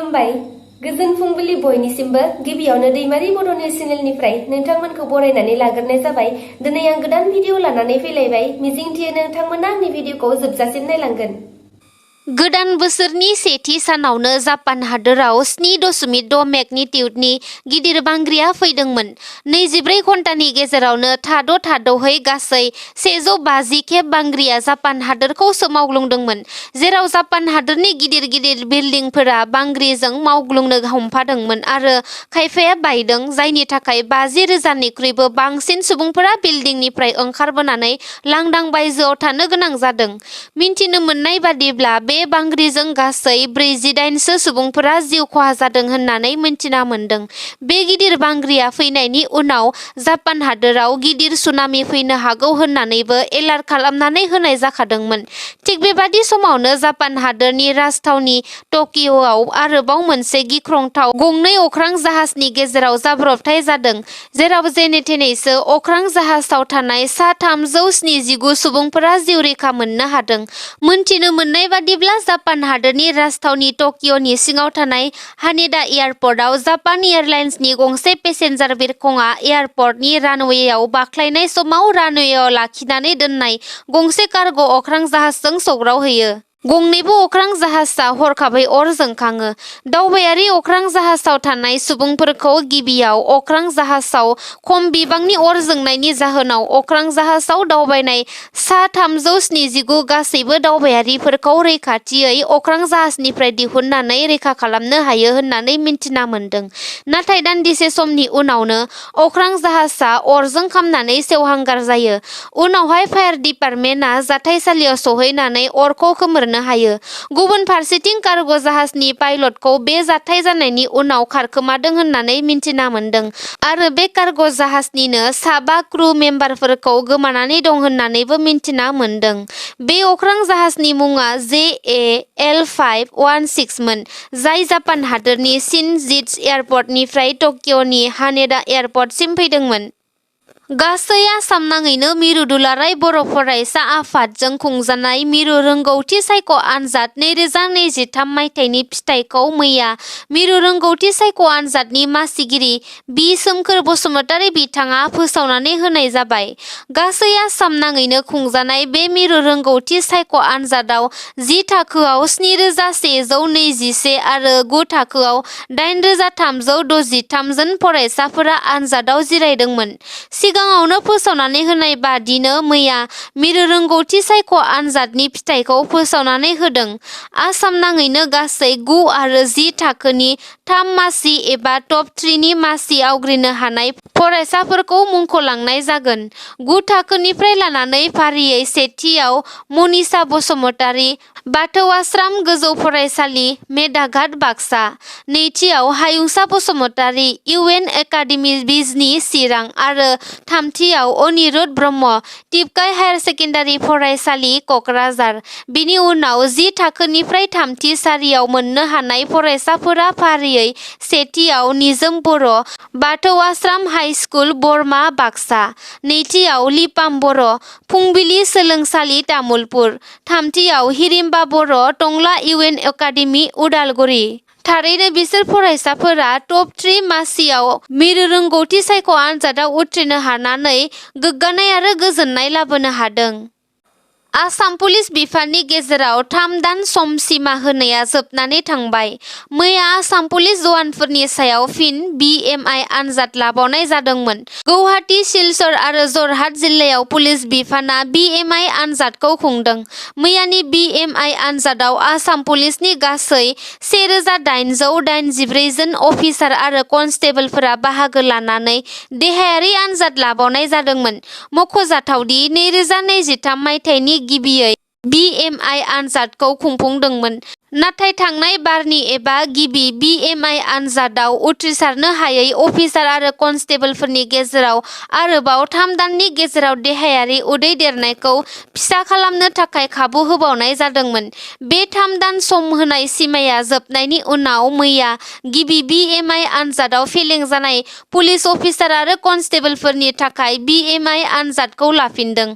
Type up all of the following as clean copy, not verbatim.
खुलुमबाय गोजोन फुंबिलि बयनिसिमबो गिबियावनो दैमारि बड' निउस चेनेलनिफ्राय नोंथांमोनखौ बरायनानै लाग्रोनाय जाबाय। दिनै आं गोदान भिडिअ लानानै फैलायबाय। मिजिंथियो नोंथांमोना आंनि भिडिअखौ जोबजासिम नायलांगोन। गोदान बोसोरनि सेथि सानावनो जापान हादोराव 7.6 मेगनिटिउडनि गिदिर बांग्रिया फैदोंमोन। 24 घन्टानि गेजेरावनो थाद'है गासै 150 खेब बांग्रिया जापान हादोरखौ सोमावग्लुंदोंमोन, जेराव जापान हादोरनि गिदिर गिदिर बिल्डिंफोरा बांग्रिजों मावग्लुंनो हमफादोंमोन आरो खायफाया बायदों, जायनि थाखाय 50,000निख्रुइबो बांसिन सुबुंफोरा बिल्डिंनिफ्राय ओंखारबोनानै लांदां बायजोआव थानो गोनां जादों। मिन्थिनो मोननाय बादिब्ला बे बांग्रिजों गासै 48 सुबुंफोरा जिउ खहा जादों होननानै मिन्थिना मोन्दों। बे गिदिर बांग्रिया फैनायनि उनाव जापान हादोराव गिदिर सुनामि फैनो हागौ होननानैबो एलार्ट खालामनानै होनाय जाखादोंमोन। थिग बेबादि समावनो जापान हादोरनि राजथावनि टकिअ'आव आरोबाव मोनसे गिख्रंथाव गंनै अख्रां जाहाजनि गेजेराव जाब्रबथाय जादों, जेराव जेने-थेनेसो अख्रां जाहाजाव थानाय सा 379 सुबुंफोरा जिउ रैखा मोननो हादों। मोनथिनो मोननाय बादिब्ला जापान हादोरनि राजथावनि टकिअ'नि सिङाव थानाय हानेडा एयारपर्टआव जापान एयारलाइन्सनि गंसे पेसेन्जार बिरखंआ एयारपर्टनि रानवेयाव बाख्लायनाय समाव रानवेयाव लाखिनानै दोननाय गंसे कार्ग' अख्रां जाहाजजों सौग्रावहैयो। गंनैबो अख्रां जाहाजआ हरखाबै अर जोंखाङो। दावबायारि अख्रां जाहाजाव थानाय सुबुंफोरखौ गिबियाव अख्रां जाहाजाव खम बिबांनि अर जोंनायनि जाहोनाव अख्रां जाहाजाव दावबायनाय सा 379 गासैबो दावबायारिफोरखौ रैखाथियै अख्रां जाहाजनिफ्राय दिहुननानै रैखा खालामनो हायो होननानै मिन्थिना मोन्दों। नाथाय दान्दिसे समनि उनावनो अख्रां जाहाजआ अरजों खामनानै सेवहांगार जायो। उनावहाय फायार डिपार्टमेन्टआ जाथायसालियाव सौहैनानै अरखौ खोमोरनो हायो। गुबुन फारसेथिं कार्ग' जाहाजनि पाइलटखौ बे जाथाय जानायनि उनाव खारखोमादों होननानै मिन्थिना मोन्दों आरो बे कार्ग' जाहाजनिनो साबा क्रू मेम्बारफोरखौ गोमानानै दं होननानैबो मिन्थिना मोन्दों। बे अख्रां जाहाजनि मुङा JAL-516 मोन, जाय जापान हादोरनि शिनजित्सु एयारपर्टनिफ्राय टकिअ'नि हानेडा एयारपर्टसिम फैदोंमोन। गासै आसाम नाङैनो मिरु दुलाराय बर' फरायसा आफादजों खुंजानाय मिरु रोंगौथि सायख' आनजाद 2023 मायथाइनि फिथाइखौ मैया मिरु रोंगौथि सायख' आनजादनि मासिगिरि बि. सोमखोर बसुमतारी बिथाङा फोसावनानै होनाय जाबाय। गासै आसाम नाङैनो खुंजानाय बे मिरु रोंगौथि सायख' आनजादाव 10 थाखोआव 7,121 आरो 9 थाखोआव 8,363 जन फरायसाफोरा आनजादाव जिरायदोंमोन। सिगाङावनो फोसावनानै होनाय बादिनो मैया मिरु रोंगौथि सायख' आनजादनि फिथाइखौ फोसावनानै होदों। आसाम नाङैनो गासै 9 आरो 10 थाखोनि 3 मासि एबा टप 3 नि मासि आवग्रिनो हानाय फरायसाफोरखौ मुंख'लांनाय जागोन। 9 थाखोनिफ्राय लानानै फारियै सेथियाव मनिषा बसुमतारी, बाथौ आश्रम गोजौ फरायसालि, मेदाघाट, बाक्सा। नैथियाव हायुंसा बसुमतारी, UN एकाडेमि बिजनि, चिरां आरो थामथियाव अनिरुद्ध ब्रह्म, टिपकाइ हायार सेकेन्डारि फरायसालि, क'क्राझार। बिनि उनाव 10 थाखोनिफ्राय थामथि सारियाव मोननो हानाय फरायसाफोरा फारियै सेथियाव निजोम बर', बाथौ आश्रम हाइ स्कुल, बरमा, बाक्सा। नैथियाव लिपाम बर', फुंबिलि सोलोंसालि, तामुलपुर। थामथियाव हिरिम्बा बर', टंला UN एकाडेमि, उदालगुरि। थारैनो बिसोर फरायसाफोरा टप 3 मासियाव मिरु रोंगौथि सायख' आनजादाव उथ्रिनो हानानै गोग्गानाय आरो गोजोननाय लाबोनो हादों। आसाम पुलिस बिफाननि गेजेराव 3 दान सम सिमा होनाया जोबनानै थांबाय। मैया आसाम पुलिस जवानफोरनि सायाव फिन BMI आनजाद लाबावनाय जादोंमोन। गौहाटी, सिलचर आरो जरहाट जिल्लायाव पुलिस बिफाना BMI आनजादखौ खुंदों। मैयानि BMI आनजादाव आसाम पुलिसनि गासै 1,884 जन अफिसार आरो कनस्टेबलफोरा बाहागो लानानै देहायारि आनजाद लाबावनाय जादोंमोन। मख'जाथावदि 2023 मायथाइनि गिबियै BMI आनजादखौ खुंफुंदोंमोन, नाथाय थांनाय बारनि एबा गिबि BMI आनजादाव उथ्रिसारनो हायै अफिसार आरो कनस्टेबलफोरनि गेजेराव आरोबाव 3 दाननि गेजेराव देहायारि उदै देरनायखौ फिसा खालामनो थाखाय खाबु होबावनाय जादोंमोन। बे 3 दान सम होनाय सिमाया जोबनायनि उनाव मैया गिबि BMI आनजादाव फेलें जानाय पुलिस अफिसार आरो कनस्टेबलफोरनि थाखाय BMI आनजादखौ लाफिनदों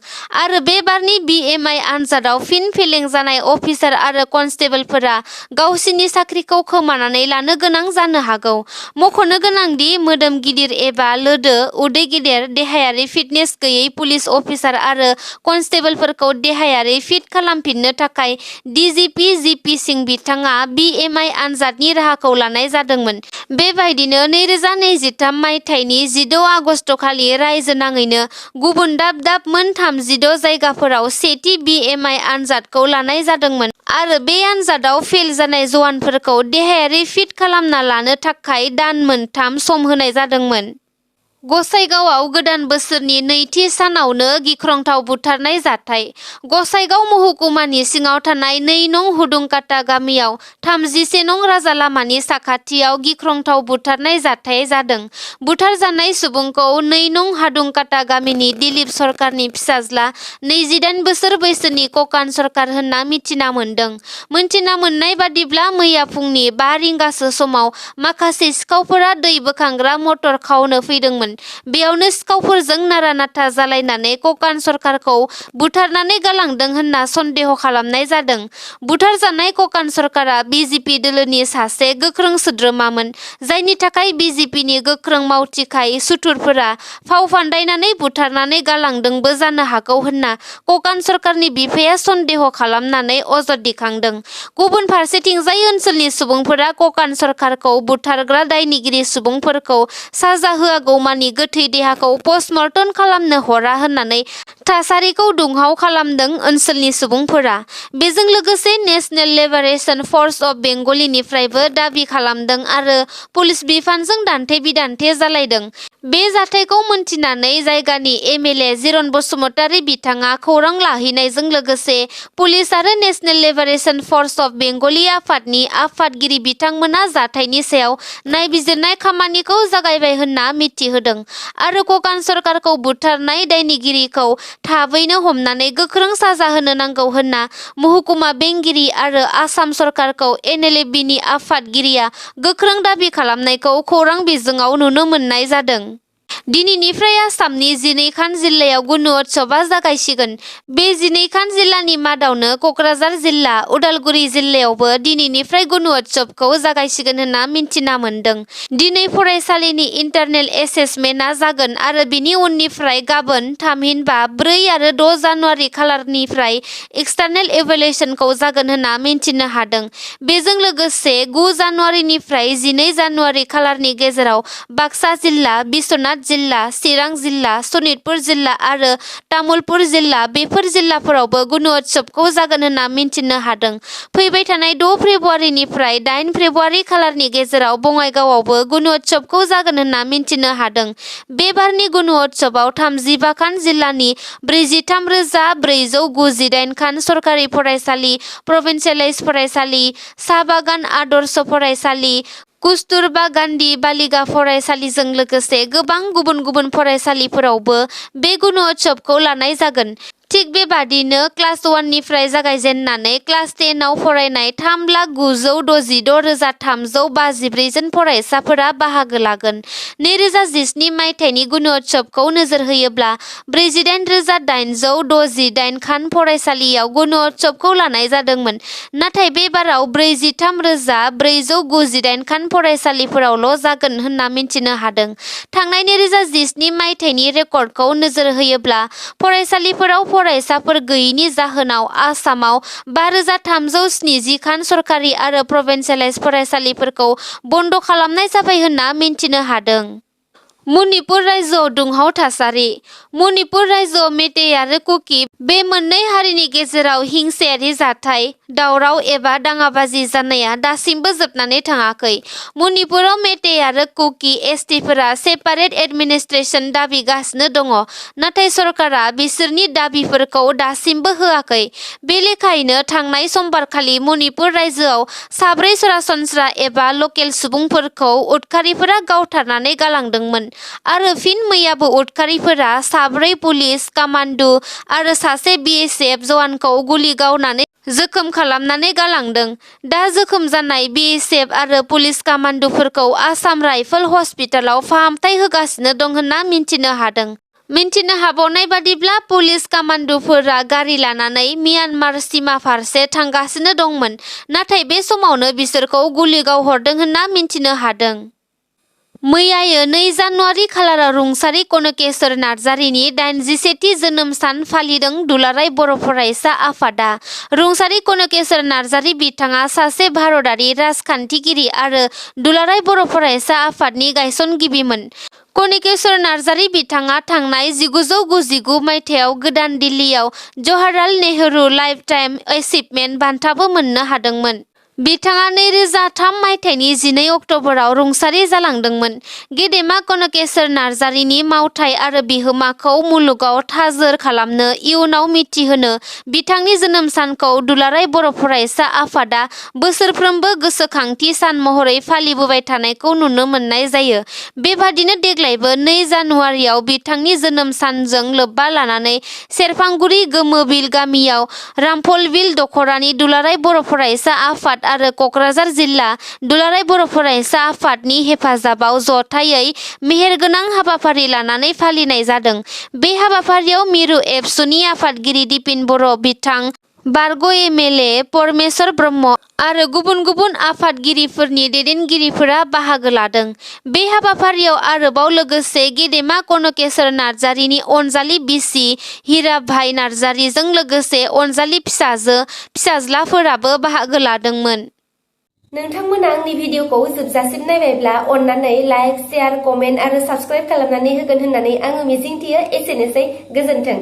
आरो बे बारनि BMI आनजादाव फिन फेलें जानाय अफिसार आरो कनस्टेबलफोरा सुबुंफोरा गावसिनि साख्रिखौ खोमानानै लानो गोनां जानो हागौ। मख'नो गोनांदि मोदोम गिदिर एबा लोदो, उदै गिदिर, देहायारि फिटनेस गैयै पुलिस अफिसार आरो कनस्टेबलफोरखौ देहायारि फिट खालामफिननो थाखाय DGP जिपि सिं बिथाङा BMI आनजादनि राहाखौ लानाय जादोंमोन। बेबायदिनो 2023 मायथाइनि 16 आगस्टखालि रायजो नाङैनो गुबुन दाब दाब मोन 36 जायगाफोराव सेथि BMI आनजादखौ लानाय जादोंमोन आरो बे आनजादाव फेल जानाय जवानफोरखौ देहायारि फिट खालामना लानो थाखाय दान मोनथाम सम होनाय जादोंमोन। गसाइगावआव गोदान बोसोरनि नैथि सानावनो गिख्रंथाव बुथारनाय जाथाय। गसाइगाव महकुमानि सिङाव थानाय 2 नं हुदुंकाटा गामियाव 31 नं राजा लामानि साखाथियाव गिख्रंथाव बुथारनाय जाथाय जादों। बुथारजानाय सुबुंखौ 2 नं हादुंकाटा गामिनि दिलीप सरकारनि फिसाज्ला 28 बोसोर बैसोनि ककान सरकार होनना मिथिना मोन्दों। मोनथिना मोननाय बादिब्ला मैया फुंनि 5 रिंगासो समाव माखासे सिखावफोरा दै बोखांग्रा मटर खावनो फैदोंमोन। बेयावनो सिखावफोरजों नारा-नाथा जालायनानै ककान सरकारखौ बुथारनानै गालांदों होनना सन्देह खालामनाय जादों। बुथारजानाय ककान सरकारा BJP दोलोनि सासे गोख्रों सोद्रोमामोन, जायनि थाखाय BJPनि गोख्रों मावथिखाय सुथुरफोरा फाव फान्दायनानै बुथारनानै गालांदोंबो जानो हागौ होनना ककान सरकारनि बिफाया सन्देह खालामनानै अजद दिखांदों। गुबुन फारसेथिंजाय ओनसोलनि सुबुंफोरा ककान सरकारखौ बुथारग्रा दायनिगिरि सुबुंफोरखौ साजा होआगौमानि गोथै देहाखौ पस्टमर्टम खालामनो हरा होननानै थासारिखौ दुंहाव खालामदों ओनसोलनि सुबुंफोरा। बेजों लोगोसे नेशनेल लिबारेशन फर्स अफ बेंगलनिफ्रायबो दाबि खालामदों आरो पुलिस बिफानजों दान्थे-बिदान्थे जालायदों। बे जाथायखौ मोनथिनानै जायगानि MLA जिरन बसुमतारी बिथाङा खौरां लाहैनायजों लोगोसे पुलिस आरो national liberation front of Bengali आफादनि आफादगिरि बिथांमोना जाथायनि सायाव नायबिजिरनाय खामानिखौ जागायबाय होनना मिथिहोदों आरो ककान सरकारखौ बुथारनाय दायनिगिरिखौ थाबैनो हमनानै गोख्रों साजा होनो नांगौ होनना महकुमा बेंगिरि आरो आसाम सरकारखौ NLFBनि आफादगिरिया गोख्रों दाबि खालामनायखौ खौरां बिजोङाव नुनो मोननाय जादों। दिनैनिफ्राय आसामनि 12 खान जिल्लायाव गुनु उत्सबआ जागायसिगोन। बे 12 खान जिल्लानि मादावनो कक्राझार जिल्ला, उदालगुरि जिल्लायावबो दिनैनिफ्राय गुनु उत्सबखौ जागायसिगोन होनना मिथिना मोन्दों। दिनै फरायसालिनि इन्टारनेल एसेसमेन्टआ जागोन आरो बिनि उननिफ्राय गाबोन थामहिनबा 4 आरो 6 जानुवारि खालारनिफ्राय एक्सटार्नेल इभेलुएसनखौ जागोन होनना मिथिनो हादों। बेजों लोगोसे 9 जानुवारिनिफ्राय 12 जानुवारि खालारनि गेजेराव बाक्सा जिल्ला, बिश्वनाथ जिल्ला, चिरां जिल्ला, सनितपुर जिल्ला आरो तामुलपुर जिल्ला बेफोर जिल्लाफोरावबो गुनु उत्सबखौ जागोन होनना मिथिनो हादों। फैबाय थानाय 6 फेब्रुवारिनिफ्राय 8 फेब्रुवारि खालारनि गेजेराव बङाइगावआवबो गुनु उत्सबखौ जागोन होनना मिथिनो हादों। बे बारनि गुनु उत्सबआव 35 खान जिल्लानि 43,498 खान सरकारि फरायसालि, प्रभिन्सियेलाइज फरायसालि, साहा बागान आदर्श फरायसालि, कस्तुरबा गान्धी बालिगा फरायसालिजों लोगोसे गोबां गुबुन गुबुन फरायसालिफोरावबो बे गुनु उत्सबखौ लानाय जागोन। थिग बेबादिनो क्लास 1 निफ्राय जागायजेननानै क्लास 10 आव फरायनाय 3,966,354 जन फरायसाफोरा बाहागो लागोन। 2017 मायथाइनि गुनु उत्सबखौ नोजोर होयोब्ला 48,868 खान फरायसालियाव गुनु उत्सबखौ लानाय जादोंमोन, नाथाय बे बाराव 43,498 खान फरायसालिफोरावल' जागोन होनना मिथिनो हादों। थांनाय 2017 मायथाइनि रेकर्डखौ नोजोर होयोब्ला फरायसालिफोराव फरायसाफोर गैयैनि जाहोनाव आसामाव 5,370 खान सरकारि आरो प्रभिन्सियेलाइज फरायसालिफोरखौ बन्द खालामनाय जाबाय होनना मिथिनो हादों। मणिपुर रायजोआव दुंहाव थासारि। मणिपुर रायजोआव मेइतेइ आरो कुकी बे मोननै हारिनि गेजेराव हिंसायारि जाथाय, दावराव एबा दाङाबाजि जानाया दासिमबो जोबनानै थाङाखै। मणिपुराव मेइतेइ आरो कुकी एसटिफोरा सेपारेट एडमिनिस्ट्रेसन दाबिगासिनो दङ, नाथाय सरकारा बिसोरनि दाबिफोरखौ दासिमबो होआखै। बे लेखायैनो थांनाय समबारखालि मणिपुर रायजोआव 4 सरासनस्रा एबा लकेल सुबुंफोरखौ उदखारिफोरा गावथारनानै गालांदोंमोन आरो फिन मैयाबो उदखारिफोरा 4 पुलिस कामान्डो आरो सासे BSF जवानखौ गुलि गावनानै जोखोम खालामनानै गालांदों। दा जोखोम जानाय BSF आरो पुलिस कामान्डोफोरखौ आसाम राइफल हस्पिटालाव फाहामथाय होगासिनो दं होनना मिथिनो हादों। मिन्थिनो हाबावनाय बादिब्ला पुलिस कामान्ड'फोरा गारि लानानै म्यानमार सिमा फारसे थांगासिनो दंमोन, नाथाय बे समावनो बिसोरखौ गुलि गावहरदों होनना मिन्थिनो हादों। मैयायो 2 जानुवारि खालाराव रुंसारि कनकेश्वर नार्जारिनि 81थि जोनोम सान फालिदों दुलाराय बर' फरायसा आफादा। रुंसारि कनकेश्वर नार्जारि बिथाङा सासे भारतारि राजखान्थिगिरि आरो दुलाराय बर' फरायसा आफादनि गायसनगिरिमोन। कनकेश्वर नार्जारि बिथाङा थांनाय 1999 मायथाइयाव गोदान दिल्लीयाव जवाहरलाल नेहरू लाइफटाइम एचिभमेन्ट बान्थाबो मोननो हादोंमोन। बिथाङा 2003 मायथाइनि 12 अक्ट'बराव रुंसारि जालांदोंमोन। गेदेमा कनकेश्वर नार्जारिनि मावथाय आरो बिहोमाखौ मुलुगाव थाजोर खालामनो इयुनाव मिथिहोनो बिथांनि जोनोम सानखौ दुलाराय बर' फरायसा आफादा बोसोरफ्रोमबो गोसोखांथि सान महरै फालिबोबाय थानायखौ नुनो मोननाय जायो। बेबादिनो देग्लायबो 2 जानुवारियाव बिथांनि जोनोम सानजों लोब्बा लानानै सेरफांगुरि गोमोबिल गामियाव रामफलबिल दख'रानि दुलाराय बर' फरायसा आफाद आरो क'क्राझार जिल्ला दुलाराय बर' फरायसा आफादनि हेफाजाबाव जथायै मेहेरगोनां हाबाफारि लानानै फालिनाय जादों। बे हाबाफारियाव मिरु एबसुनि आफादगिरि दिपिन बर', बिथां बारग' एमएलए परमेश्वर ब्रह्म आरो गुबुन गुबुन आफादगिरिफोरनि दैदेनगिरिफोरा बाहागो लादों। बे हाबाफारियाव आरोबाव लोगोसे गेदेमा कनकेश्वर नार्जारिनि अनजालि बिसि हिराभाइ नार्जारिजों लोगोसे अनजालि फिसाजो फिसाज्लाफोराबो बाहागो लादोंमोन। नोंथांमोना आंनि भिडिअखौ जोबजासिम नायबायब्ला अन्नानै लाइक, शेयार, कमेन्ट आरो साबस्क्राइब खालामनानै होगोन होननानै आङो मिजिंथियो। एसेनोसै, गोजोन्थों।